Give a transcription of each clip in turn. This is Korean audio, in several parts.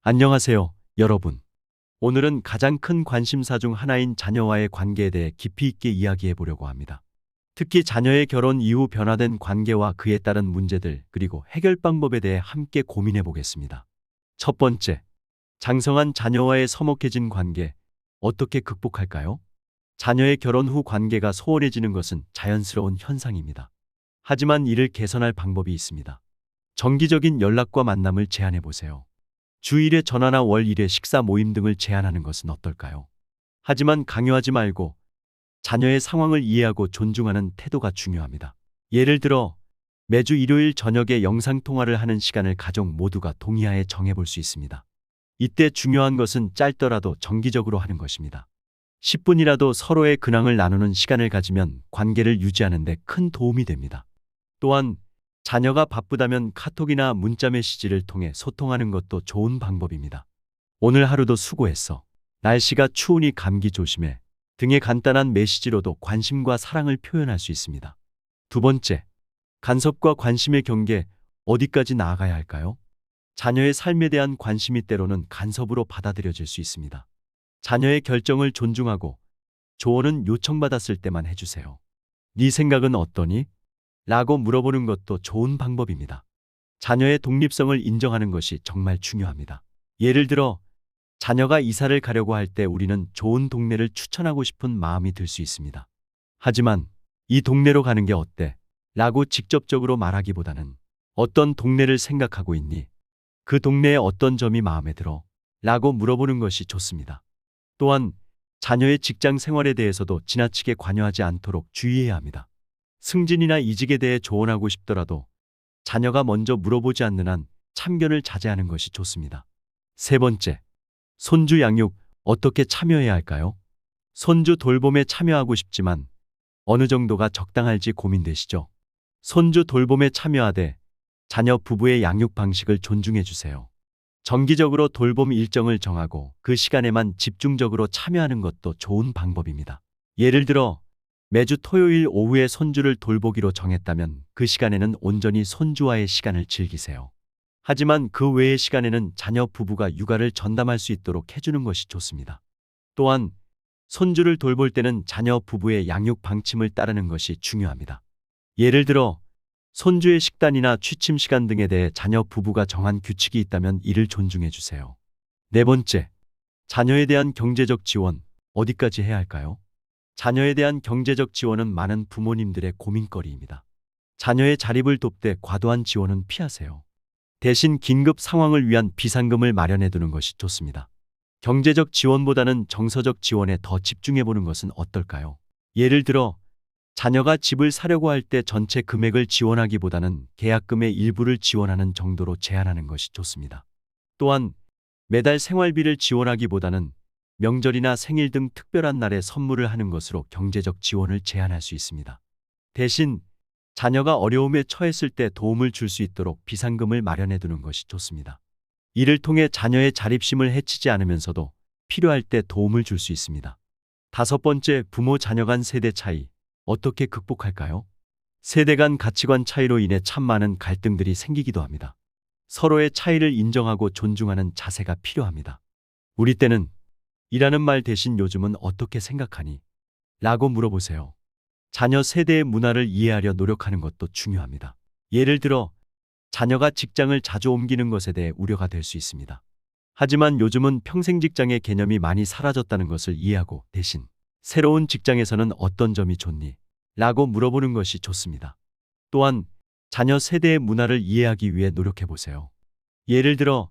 안녕하세요, 여러분. 오늘은 가장 큰 관심사 중 하나인 자녀와의 관계에 대해 깊이 있게 이야기해 보려고 합니다. 특히 자녀의 결혼 이후 변화된 관계와 그에 따른 문제들, 그리고 해결 방법에 대해 함께 고민해 보겠습니다. 첫 번째, 장성한 자녀와의 서먹해진 관계, 어떻게 극복할까요? 자녀의 결혼 후 관계가 소원해지는 것은 자연스러운 현상입니다. 하지만 이를 개선할 방법이 있습니다. 정기적인 연락과 만남을 제한해 보세요. 주 1회 전화나 월 1회 식사 모임 등을 제한하는 것은 어떨까요? 하지만 강요하지 말고 자녀의 상황을 이해하고 존중하는 태도가 중요합니다. 예를 들어 매주 일요일 저녁에 영상통화를 하는 시간을 가족 모두가 동의하에 정해볼 수 있습니다. 이때 중요한 것은 짧더라도 정기적으로 하는 것입니다. 10분이라도 서로의 근황을 나누는 시간을 가지면 관계를 유지하는 데 큰 도움이 됩니다. 또한 자녀가 바쁘다면 카톡이나 문자 메시지를 통해 소통하는 것도 좋은 방법입니다. 오늘 하루도 수고했어. 날씨가 추우니 감기 조심해. 등의 간단한 메시지로도 관심과 사랑을 표현할 수 있습니다. 두 번째, 간섭과 관심의 경계, 어디까지 나아가야 할까요? 자녀의 삶에 대한 관심이 때로는 간섭으로 받아들여질 수 있습니다. 자녀의 결정을 존중하고 조언은 요청받았을 때만 해주세요. 네 생각은 어떠니? 라고 물어보는 것도 좋은 방법입니다. 자녀의 독립성을 인정하는 것이 정말 중요합니다. 예를 들어 자녀가 이사를 가려고 할 때 우리는 좋은 동네를 추천하고 싶은 마음이 들 수 있습니다. 하지만 이 동네로 가는 게 어때? 라고 직접적으로 말하기보다는 어떤 동네를 생각하고 있니? 그 동네의 어떤 점이 마음에 들어? 라고 물어보는 것이 좋습니다. 또한 자녀의 직장 생활에 대해서도 지나치게 관여하지 않도록 주의해야 합니다. 승진이나 이직에 대해 조언하고 싶더라도 자녀가 먼저 물어보지 않는 한 참견을 자제하는 것이 좋습니다. 세 번째, 손주 양육 어떻게 참여해야 할까요? 손주 돌봄에 참여하고 싶지만 어느 정도가 적당할지 고민되시죠? 손주 돌봄에 참여하되 자녀 부부의 양육 방식을 존중해 주세요. 정기적으로 돌봄 일정을 정하고 그 시간에만 집중적으로 참여하는 것도 좋은 방법입니다. 예를 들어 매주 토요일 오후에 손주를 돌보기로 정했다면 그 시간에는 온전히 손주와의 시간을 즐기세요. 하지만 그 외의 시간에는 자녀 부부가 육아를 전담할 수 있도록 해주는 것이 좋습니다. 또한 손주를 돌볼 때는 자녀 부부의 양육 방침을 따르는 것이 중요합니다. 예를 들어 손주의 식단이나 취침 시간 등에 대해 자녀 부부가 정한 규칙이 있다면 이를 존중해 주세요. 네 번째, 자녀에 대한 경제적 지원 어디까지 해야 할까요? 자녀에 대한 경제적 지원은 많은 부모님들의 고민거리입니다. 자녀의 자립을 돕되 과도한 지원은 피하세요. 대신 긴급 상황을 위한 비상금을 마련해 두는 것이 좋습니다. 경제적 지원보다는 정서적 지원에 더 집중해 보는 것은 어떨까요? 예를 들어 자녀가 집을 사려고 할 때 전체 금액을 지원하기보다는 계약금의 일부를 지원하는 정도로 제한하는 것이 좋습니다. 또한 매달 생활비를 지원하기보다는 명절이나 생일 등 특별한 날에 선물을 하는 것으로 경제적 지원을 제한할 수 있습니다. 대신 자녀가 어려움에 처했을 때 도움을 줄 수 있도록 비상금을 마련해 두는 것이 좋습니다. 이를 통해 자녀의 자립심을 해치지 않으면서도 필요할 때 도움을 줄 수 있습니다. 다섯 번째, 부모 자녀 간 세대 차이 어떻게 극복할까요? 세대 간 가치관 차이로 인해 참 많은 갈등들이 생기기도 합니다. 서로의 차이를 인정하고 존중하는 자세가 필요합니다. 우리 때는 이라는 말 대신 요즘은 어떻게 생각하니? 라고 물어보세요. 자녀 세대의 문화를 이해하려 노력하는 것도 중요합니다. 예를 들어 자녀가 직장을 자주 옮기는 것에 대해 우려가 될 수 있습니다. 하지만 요즘은 평생 직장의 개념이 많이 사라졌다는 것을 이해하고 대신 새로운 직장에서는 어떤 점이 좋니? 라고 물어보는 것이 좋습니다. 또한 자녀 세대의 문화를 이해하기 위해 노력해 보세요. 예를 들어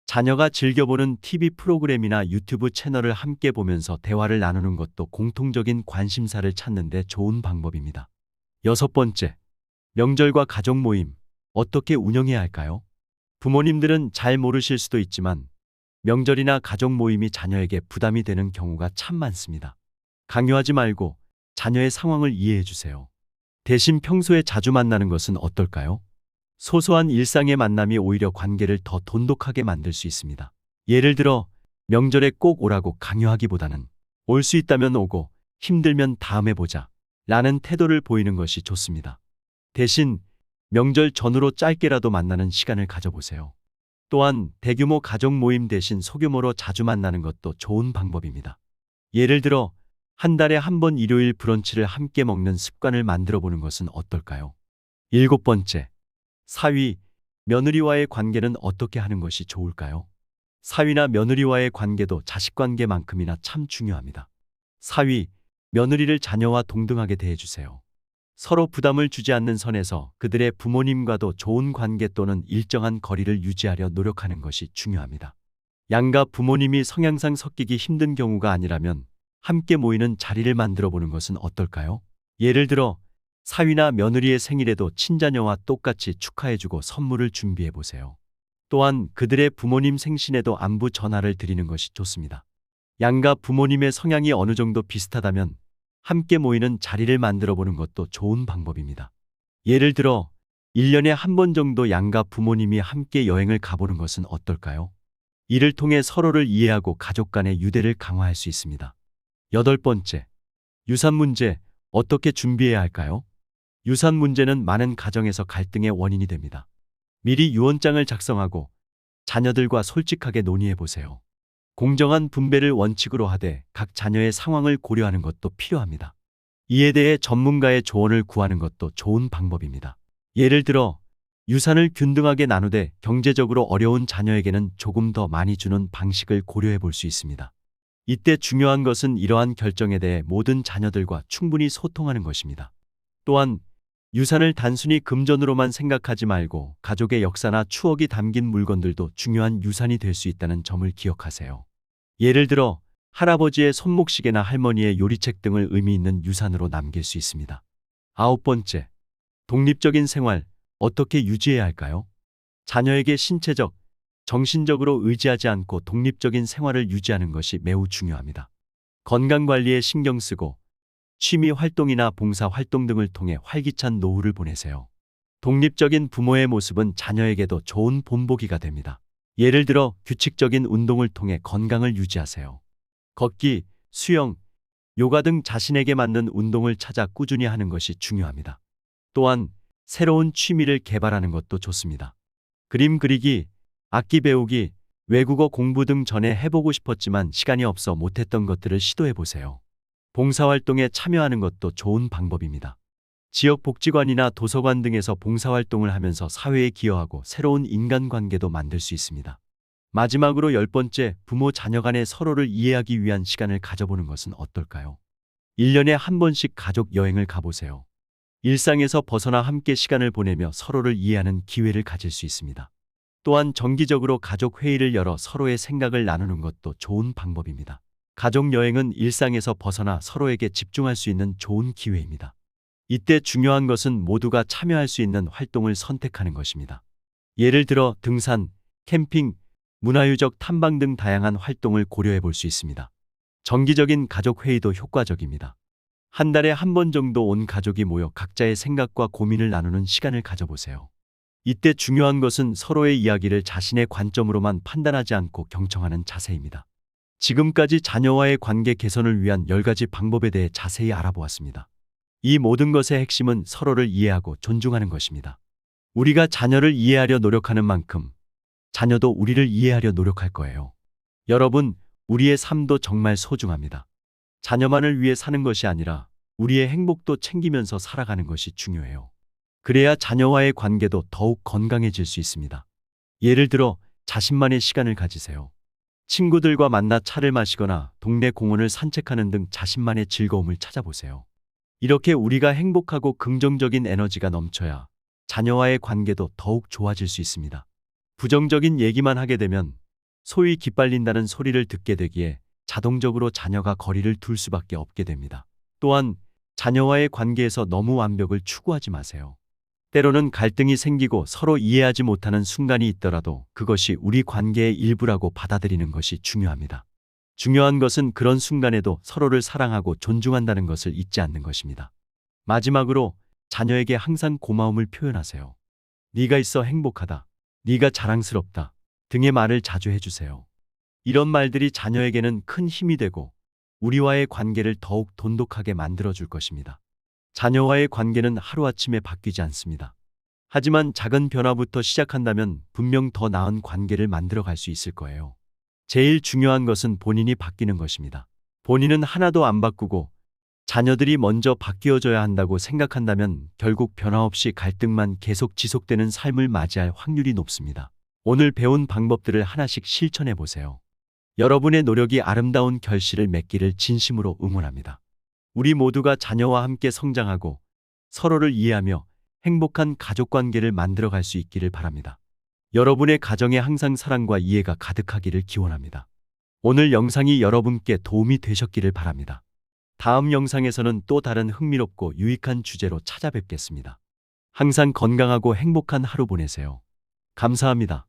자녀가 즐겨보는 TV 프로그램이나 유튜브 채널을 함께 보면서 대화를 나누는 것도 공통적인 관심사를 찾는 데 좋은 방법입니다. 여섯 번째, 명절과 가족 모임 어떻게 운영해야 할까요? 부모님들은 잘 모르실 수도 있지만 명절이나 가족 모임이 자녀에게 부담이 되는 경우가 참 많습니다. 강요하지 말고 자녀의 상황을 이해해 주세요. 대신 평소에 자주 만나는 것은 어떨까요? 소소한 일상의 만남이 오히려 관계를 더 돈독하게 만들 수 있습니다. 예를 들어 명절에 꼭 오라고 강요하기보다는 올 수 있다면 오고 힘들면 다음에 보자 라는 태도를 보이는 것이 좋습니다. 대신 명절 전후로 짧게라도 만나는 시간을 가져보세요. 또한 대규모 가족 모임 대신 소규모로 자주 만나는 것도 좋은 방법입니다. 예를 들어 한 달에 한 번 일요일 브런치를 함께 먹는 습관을 만들어 보는 것은 어떨까요? 일곱 번째, 사위, 며느리와의 관계는 어떻게 하는 것이 좋을까요? 사위나 며느리와의 관계도 자식 관계만큼이나 참 중요합니다. 사위, 며느리를 자녀와 동등하게 대해주세요. 서로 부담을 주지 않는 선에서 그들의 부모님과도 좋은 관계 또는 일정한 거리를 유지하려 노력하는 것이 중요합니다. 양가 부모님이 성향상 섞이기 힘든 경우가 아니라면 함께 모이는 자리를 만들어 보는 것은 어떨까요? 예를 들어 사위나 며느리의 생일에도 친자녀와 똑같이 축하해주고 선물을 준비해 보세요. 또한 그들의 부모님 생신에도 안부 전화를 드리는 것이 좋습니다. 양가 부모님의 성향이 어느 정도 비슷하다면 함께 모이는 자리를 만들어 보는 것도 좋은 방법입니다. 예를 들어 1년에 한 번 정도 양가 부모님이 함께 여행을 가보는 것은 어떨까요? 이를 통해 서로를 이해하고 가족 간의 유대를 강화할 수 있습니다. 여덟 번째, 유산 문제 어떻게 준비해야 할까요? 유산 문제는 많은 가정에서 갈등의 원인이 됩니다. 미리 유언장을 작성하고 자녀들과 솔직하게 논의해 보세요. 공정한 분배를 원칙으로 하되 각 자녀의 상황을 고려하는 것도 필요합니다. 이에 대해 전문가의 조언을 구하는 것도 좋은 방법입니다. 예를 들어 유산을 균등하게 나누되 경제적으로 어려운 자녀에게는 조금 더 많이 주는 방식을 고려해 볼 수 있습니다. 이때 중요한 것은 이러한 결정에 대해 모든 자녀들과 충분히 소통하는 것입니다. 또한 유산을 단순히 금전으로만 생각하지 말고 가족의 역사나 추억이 담긴 물건들도 중요한 유산이 될 수 있다는 점을 기억하세요. 예를 들어 할아버지의 손목시계나 할머니의 요리책 등을 의미 있는 유산으로 남길 수 있습니다. 아홉 번째, 독립적인 생활 어떻게 유지해야 할까요? 자녀에게 신체적, 정신적으로 의지하지 않고 독립적인 생활을 유지하는 것이 매우 중요합니다. 건강관리에 신경 쓰고 취미 활동이나 봉사 활동 등을 통해 활기찬 노후를 보내세요. 독립적인 부모의 모습은 자녀에게도 좋은 본보기가 됩니다. 예를 들어 규칙적인 운동을 통해 건강을 유지하세요. 걷기, 수영, 요가 등 자신에게 맞는 운동을 찾아 꾸준히 하는 것이 중요합니다. 또한 새로운 취미를 개발하는 것도 좋습니다. 그림 그리기, 악기 배우기, 외국어 공부 등 전에 해보고 싶었지만 시간이 없어 못했던 것들을 시도해 보세요. 봉사활동에 참여하는 것도 좋은 방법입니다. 지역복지관이나 도서관 등에서 봉사활동을 하면서 사회에 기여하고 새로운 인간관계도 만들 수 있습니다. 마지막으로 열 번째, 부모 자녀 간에 서로를 이해하기 위한 시간을 가져보는 것은 어떨까요? 1년에 한 번씩 가족 여행을 가보세요. 일상에서 벗어나 함께 시간을 보내며 서로를 이해하는 기회를 가질 수 있습니다. 또한 정기적으로 가족 회의를 열어 서로의 생각을 나누는 것도 좋은 방법입니다. 가족 여행은 일상에서 벗어나 서로에게 집중할 수 있는 좋은 기회입니다. 이때 중요한 것은 모두가 참여할 수 있는 활동을 선택하는 것입니다. 예를 들어 등산, 캠핑, 문화유적 탐방 등 다양한 활동을 고려해 볼 수 있습니다. 정기적인 가족 회의도 효과적입니다. 한 달에 한 번 정도 온 가족이 모여 각자의 생각과 고민을 나누는 시간을 가져보세요. 이때 중요한 것은 서로의 이야기를 자신의 관점으로만 판단하지 않고 경청하는 자세입니다. 지금까지 자녀와의 관계 개선을 위한 10가지 방법에 대해 자세히 알아보았습니다. 이 모든 것의 핵심은 서로를 이해하고 존중하는 것입니다. 우리가 자녀를 이해하려 노력하는 만큼 자녀도 우리를 이해하려 노력할 거예요. 여러분, 우리의 삶도 정말 소중합니다. 자녀만을 위해 사는 것이 아니라 우리의 행복도 챙기면서 살아가는 것이 중요해요. 그래야 자녀와의 관계도 더욱 건강해질 수 있습니다. 예를 들어 자신만의 시간을 가지세요. 친구들과 만나 차를 마시거나 동네 공원을 산책하는 등 자신만의 즐거움을 찾아보세요. 이렇게 우리가 행복하고 긍정적인 에너지가 넘쳐야 자녀와의 관계도 더욱 좋아질 수 있습니다. 부정적인 얘기만 하게 되면 소위 기빨린다는 소리를 듣게 되기에 자동적으로 자녀가 거리를 둘 수밖에 없게 됩니다. 또한 자녀와의 관계에서 너무 완벽을 추구하지 마세요. 때로는 갈등이 생기고 서로 이해하지 못하는 순간이 있더라도 그것이 우리 관계의 일부라고 받아들이는 것이 중요합니다. 중요한 것은 그런 순간에도 서로를 사랑하고 존중한다는 것을 잊지 않는 것입니다. 마지막으로 자녀에게 항상 고마움을 표현하세요. 네가 있어 행복하다, 네가 자랑스럽다 등의 말을 자주 해주세요. 이런 말들이 자녀에게는 큰 힘이 되고 우리와의 관계를 더욱 돈독하게 만들어줄 것입니다. 자녀와의 관계는 하루아침에 바뀌지 않습니다. 하지만 작은 변화부터 시작한다면 분명 더 나은 관계를 만들어 갈 수 있을 거예요. 제일 중요한 것은 본인이 바뀌는 것입니다. 본인은 하나도 안 바꾸고 자녀들이 먼저 바뀌어줘야 한다고 생각한다면 결국 변화 없이 갈등만 계속 지속되는 삶을 맞이할 확률이 높습니다. 오늘 배운 방법들을 하나씩 실천해 보세요. 여러분의 노력이 아름다운 결실을 맺기를 진심으로 응원합니다. 우리 모두가 자녀와 함께 성장하고 서로를 이해하며 행복한 가족 관계를 만들어 갈 수 있기를 바랍니다. 여러분의 가정에 항상 사랑과 이해가 가득하기를 기원합니다. 오늘 영상이 여러분께 도움이 되셨기를 바랍니다. 다음 영상에서는 또 다른 흥미롭고 유익한 주제로 찾아뵙겠습니다. 항상 건강하고 행복한 하루 보내세요. 감사합니다.